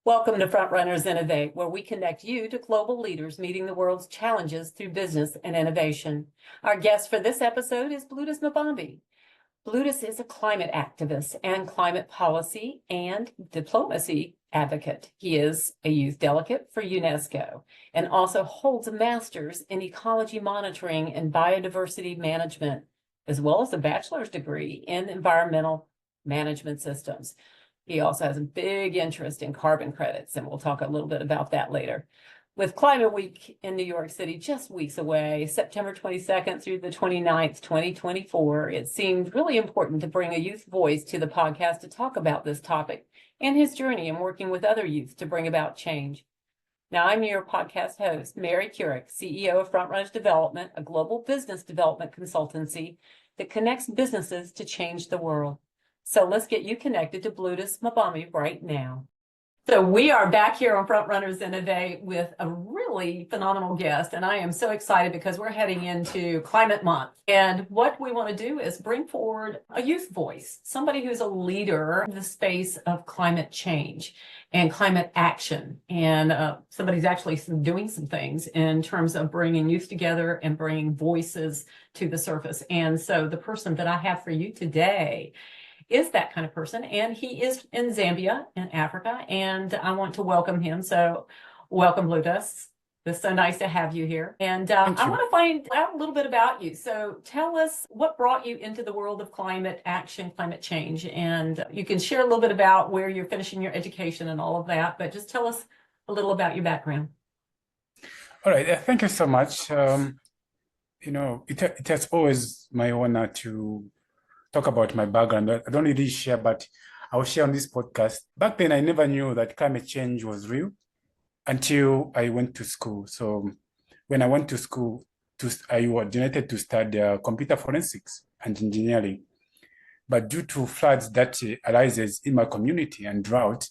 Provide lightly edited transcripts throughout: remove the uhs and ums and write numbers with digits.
Welcome to Frontrunners Innovate, where we connect you to global leaders meeting the world's challenges through business and innovation. Our guest for this episode is Blutus Mbambi. Blutus is a climate activist and climate policy and diplomacy advocate. He is a youth delegate for UNESCO and also holds a master's in ecology monitoring and biodiversity management, as well as a bachelor's degree in environmental management systems. He also has a big interest in carbon credits, and we'll talk a little bit about that later. With Climate Week in New York City just weeks away, September 22nd through the 29th, 2024, it seemed really important to bring a youth voice to the podcast to talk about this topic and his journey in working with other youth to bring about change. Now, I'm your podcast host, Mary Curick, CEO of Frontrunners Development, a global business development consultancy that connects businesses to change the world. So let's get you connected to Blutus Mbambi right now. So we are back here on Frontrunners Innovate with a really phenomenal guest, and I am so excited because we're heading into Climate Month. And what we want to do is bring forward a youth voice, somebody who's a leader in the space of climate change and climate action. And somebody's actually doing some things in terms of bringing youth together and bringing voices to the surface. And so the person that I have for you today is that kind of person, and he is in Zambia in Africa, and I want to welcome him. So welcome, Blutus. It's so nice to have you here. And I want to find out a little bit about you. So tell us what brought you into the world of climate action, climate change, and you can share a little bit about where you're finishing your education and all of that, but just tell us a little about your background. All right, thank you so much. It has always my honor to talk about my background. I don't really share, but I will share on this podcast. Back then, I never knew that climate change was real until I went to school. So when I went to school, I was originated to study computer forensics and engineering. But due to floods that arises in my community and drought,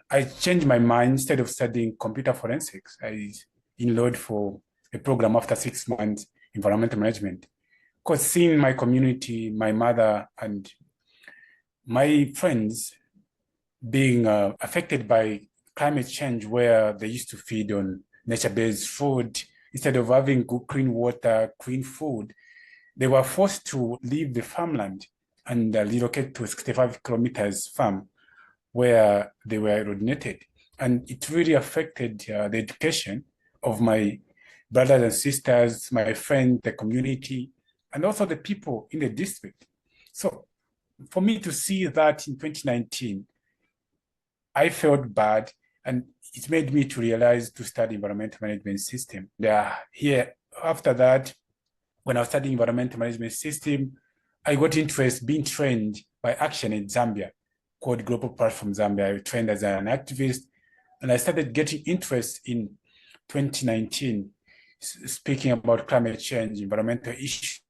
I changed my mind. Instead of studying computer forensics, I enrolled for a program after 6 months, environmental management. Because seeing my community, my mother and my friends being affected by climate change, where they used to feed on nature-based food, instead of having good, clean water, clean food, they were forced to leave the farmland and relocate to a 65 kilometers farm where they were originated. And it really affected the education of my brothers and sisters, my friends, the community, and also the people in the district. So for me to see that in 2019, I felt bad, and it made me to realize to study environmental management system. Here, after that, when I was studying environmental management system, I got interest being trained by Action in Zambia, called Global Platform Zambia. I trained as an activist, and I started getting interest in 2019, speaking about climate change, environmental issues.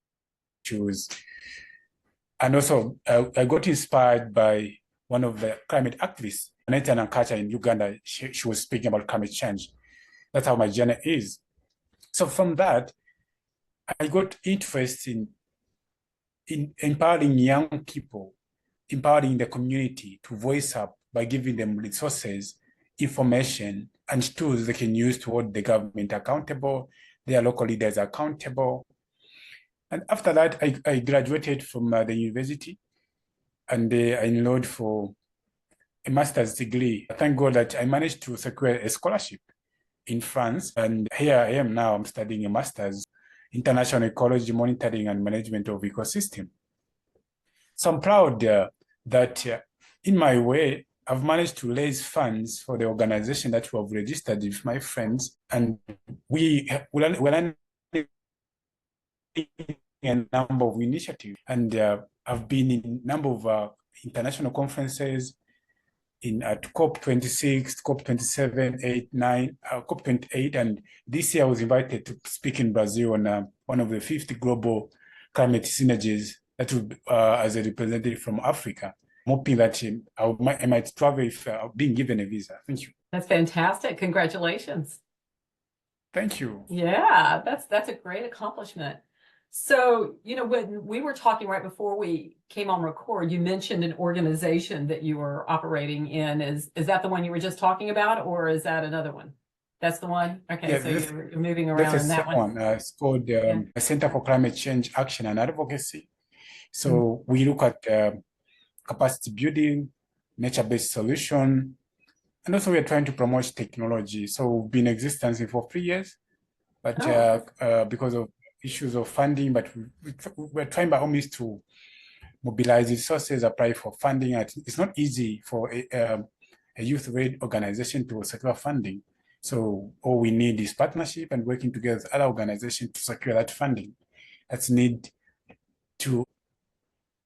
And also, I got inspired by one of the climate activists, Aneta Nankacha in Uganda. She was speaking about climate change. That's how my journey is. So from that, I got interest in empowering young people, empowering the community to voice up by giving them resources, information, and tools they can use to hold the government accountable, their local leaders accountable. And after that, I graduated from the university, and I enrolled for a master's degree. Thank God that I managed to secure a scholarship in France. And here I am now, I'm studying a master's, International Ecology Monitoring and Management of Ecosystem. So I'm proud that in my way, I've managed to raise funds for the organization that we have registered with my friends. And we're a number of initiatives, and I've been in a number of international conferences at COP26, COP27, 8, 9, COP28, and this year I was invited to speak in Brazil on one of the 50 global climate synergies that would as a representative from Africa. I'm hoping that I might travel if being given a visa. Thank you. That's fantastic. Congratulations. Thank you. Yeah, that's a great accomplishment. So, when we were talking right before we came on record, you mentioned an organization that you were operating in. Is that the one you were just talking about, or is that another one? That's the one? Okay, Yeah, so you're moving that's around the in that second one. one. It's called Yeah. Center for Climate Change Action and Advocacy. Mm. So we look at capacity building, nature-based solution, and also we're trying to promote technology. So we've been in existence for 3 years, but Oh, because of issues of funding, but we're trying by all means to mobilize resources, apply for funding. It's not easy for a youth-led organization to secure funding. So all we need is partnership and working together with other organizations to secure that funding. That's need to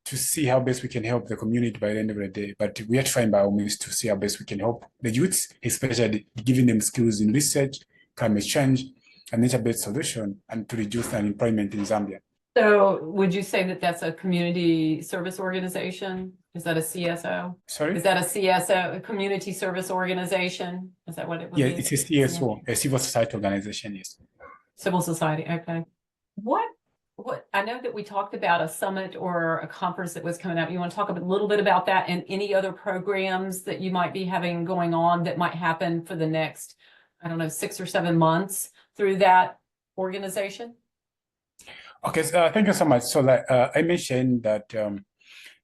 see how best we can help the community by the end of the day. But we are trying by all means to see how best we can help the youths, especially giving them skills in research, climate change, and nature-based solution, and to reduce unemployment in Zambia. so would you say that that's a community service organization? Is that a CSO? Sorry? Is that a CSO, a community service organization? Is that what it would Yeah, be? it's a CSO, a civil society organization, yes. Civil society, okay. What, I know that we talked about a summit or a conference that was coming up. You want to talk a little bit about that and any other programs that you might be having going on that might happen for the next, I don't know, 6 or 7 months through that organization? Okay, so, thank you so much. So like I mentioned that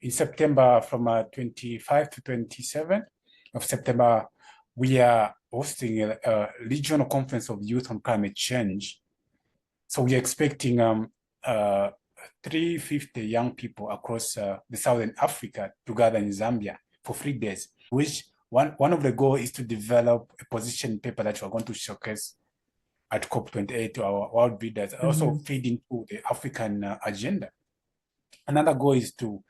in September from 25 to 27 of September, we are hosting a regional conference of youth on climate change. So we're expecting 350 young people across the Southern Africa to gather in Zambia for 3 days, which one of the goals is to develop a position paper that we're going to showcase at COP28 to our world leaders, also feed into the African agenda. Another goal is to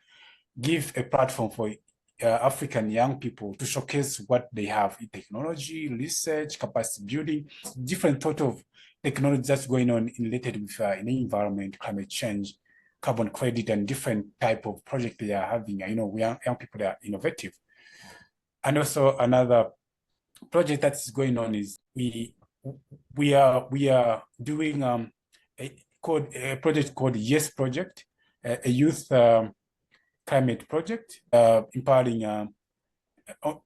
give a platform for African young people to showcase what they have in technology, research, capacity building, different sort of technology that's going on related with in the environment, climate change, carbon credit, and different type of project they are having. Young people that are innovative. And also another project that's going on is we are doing a project called Yes Project, a youth climate project, empowering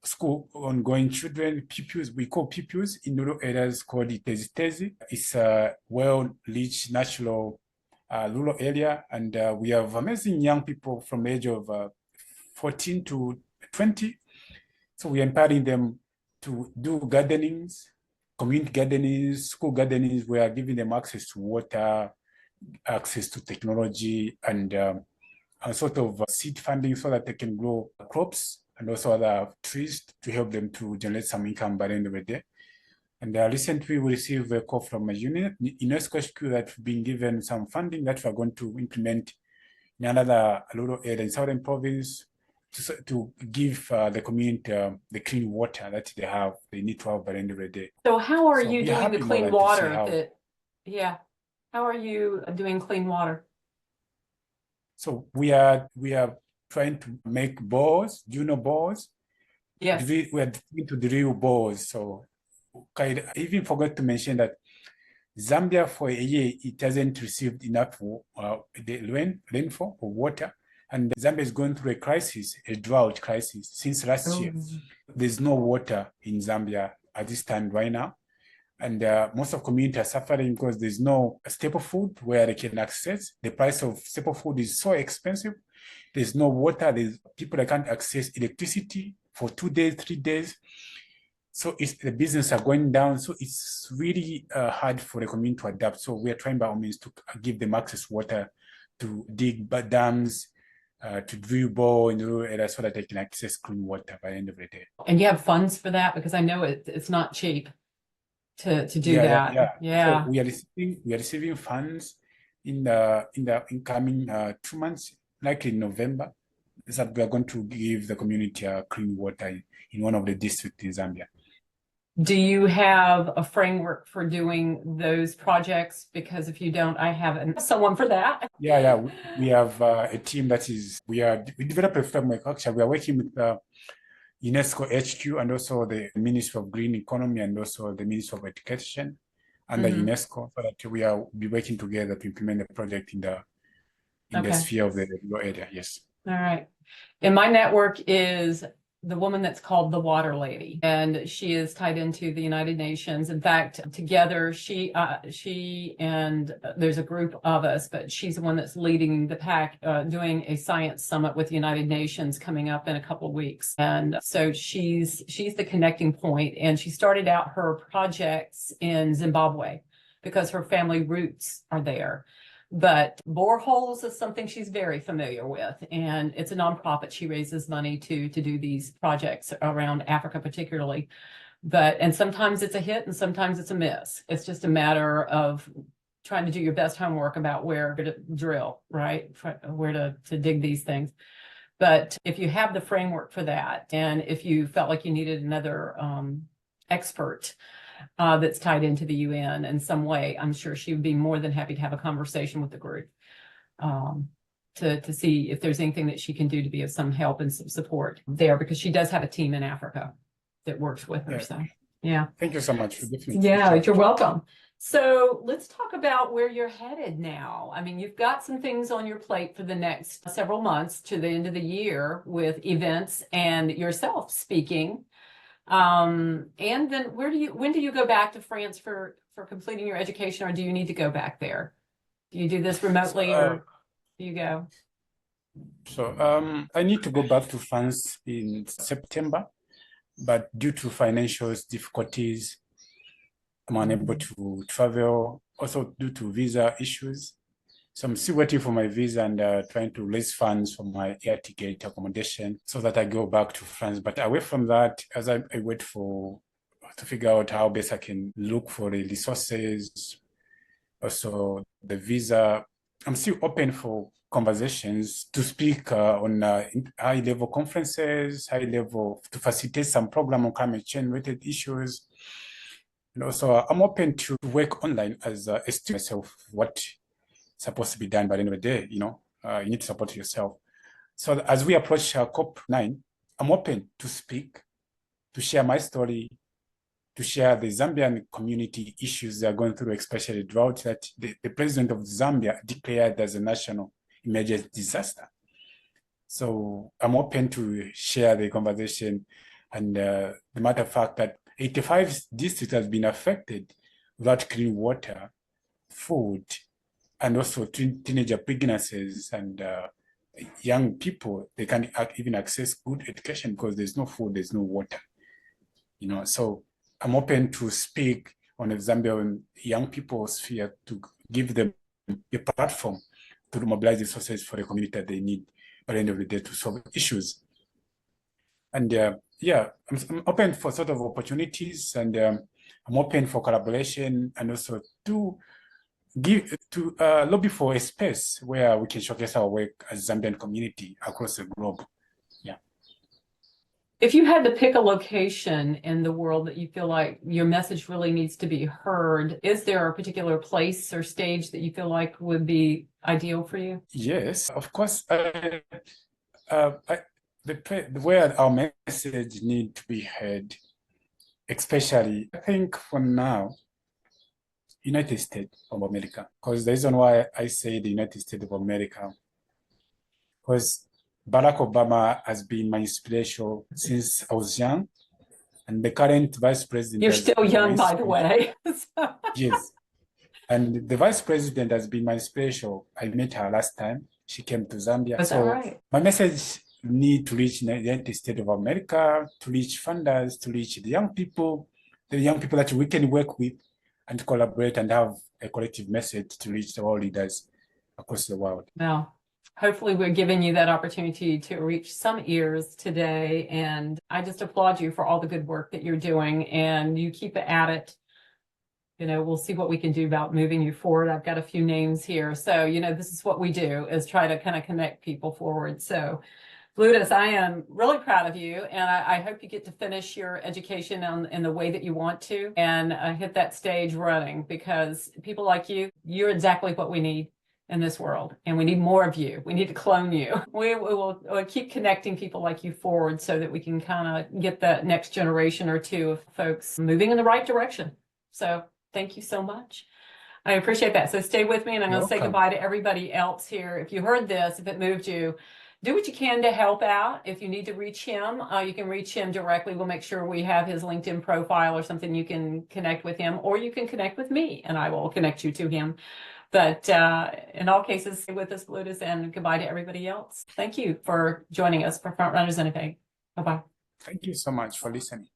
school ongoing children, pupils. We call pupils in rural areas called Tezi. It's a well-reached natural rural area, and we have amazing young people from the age of 14 to 20. So we are empowering them to do gardenings, community gardenings, school gardenings. We are giving them access to water, access to technology, and a sort of seed funding so that they can grow crops and also other trees to help them to generate some income by the end of the day. And recently we received a call from a UNESCO school that's been given some funding that we're going to implement in another rural area in Southern Province to give the community the clean water that they need to have by the end of the day. So how are So you we're doing the happy, clean Moran, to see water how. yeah. How are you doing clean water? So we are trying to make bores. Do you know bores? Yes. We are trying to drill bores. So I even forgot to mention that Zambia for a year it hasn't received enough the rainfall or water, and Zambia is going through a drought crisis since last year. There's no water in Zambia at this time right now. And most of community are suffering because there's no staple food where they can access. The price of staple food is so expensive. There's no water. There's people that can't access electricity for 2 days, 3 days. So the business are going down. So it's really hard for the community to adapt. So we are trying by all means to give them access water, to dig dams, to drill bore in the rural areas so that they can access clean water by the end of the day. And you have funds for that? Because I know it's not cheap to do that. So we are receiving funds in the incoming 2 months, likely in November, that we are going to give the community clean water in one of the districts in Zambia. Do you have a framework for doing those projects? Because if you don't, I have someone for that. Yeah. We have a team we developed a framework. Actually, we are working with UNESCO HQ and also the Ministry of Green Economy and also the Ministry of Education under UNESCO, so that we are be working together to implement the project in the sphere of the rural area. Yes. All right. And my network is the woman that's called the Water Lady, and she is tied into the United Nations. In fact, together, she and there's a group of us, but she's the one that's leading the pack, doing a science summit with the United Nations coming up in a couple of weeks. And so she's the connecting point, and she started out her projects in Zimbabwe because her family roots are there. But boreholes is something she's very familiar with, and it's a nonprofit. She raises money to do these projects around Africa particularly. And sometimes it's a hit and sometimes it's a miss. It's just a matter of trying to do your best homework about where to drill, right? Where to dig these things. But if you have the framework for that, and if you felt like you needed another expert that's tied into the UN in some way, I'm sure she would be more than happy to have a conversation with the group to see if there's anything that she can do to be of some help and some support there, because she does have a team in Africa that works with her. So, yeah. Thank you so much for definitely. Yeah, you're welcome. So let's talk about where you're headed now. I mean, you've got some things on your plate for the next several months to the end of the year with events and yourself speaking. And then when do you go back to France for completing your education, or do you need to go back there? Do you do this remotely, or do you go? So I need to go back to France in September, but due to financial difficulties, I'm unable to travel, also due to visa issues. So I'm still waiting for my visa and trying to raise funds for my air ticket accommodation so that I go back to France. But away from that, as I wait to figure out how best I can look for the resources, also the visa, I'm still open for conversations to speak on high-level conferences, to facilitate some program on climate change-related issues. And also, I'm open to work online as a student myself, what supposed to be done by the end of the day. You need to support yourself. So as we approach COP9, I'm open to speak, to share my story, to share the Zambian community issues they are going through, especially drought that the president of Zambia declared as a national emergency disaster. So I'm open to share the conversation, and the matter of fact that 85 districts have been affected without clean water, food, and also teenager pregnancies, and young people, they can't even access good education because there's no food, there's no water. So I'm open to speak on the Zambian young people's sphere to give them a platform to mobilize the resources for the community that they need by the end of the day to solve issues. And I'm open for sort of opportunities, and I'm open for collaboration, and also to lobby for a space where we can showcase our work as Zambian community across the globe. Yeah. If you had to pick a location in the world that you feel like your message really needs to be heard, is there a particular place or stage that you feel like would be ideal for you? Yes, of course. Where our message need to be heard, especially, I think for now, United States of America. Because the reason why I say the United States of America, because Barack Obama has been my inspiration since I was young, and the current vice president. You're still young, by the way. Yes. And the vice president has been my inspiration. I met her last time. She came to Zambia. Is that right? My message need to reach the United States of America, to reach funders, to reach the young people that we can work with and collaborate and have a collective message to reach the world leaders across the world. Well, hopefully we're giving you that opportunity to reach some ears today. And I just applaud you for all the good work that you're doing, and you keep at it. We'll see what we can do about moving you forward. I've got a few names here. So, this is what we do, is try to kind of connect people forward. So Blutus, I am really proud of you, and I hope you get to finish your education in the way that you want to, and hit that stage running, because people like you're exactly what we need in this world, and we need more of you. We need to clone you. We'll keep connecting people like you forward so that we can kind of get that next generation or two of folks moving in the right direction. So Thank you so much. I appreciate that. So stay with me, and I'm going to say goodbye to everybody else here. If you heard this, if it moved you, do what you can to help out. If you need to reach him, you can reach him directly. We'll make sure we have his LinkedIn profile or something. You can connect with him, or you can connect with me, and I will connect you to him. But in all cases, stay with us, Blutus, and goodbye to everybody else. Thank you for joining us for Front Runners Innovate. Bye-bye. Thank you so much for listening.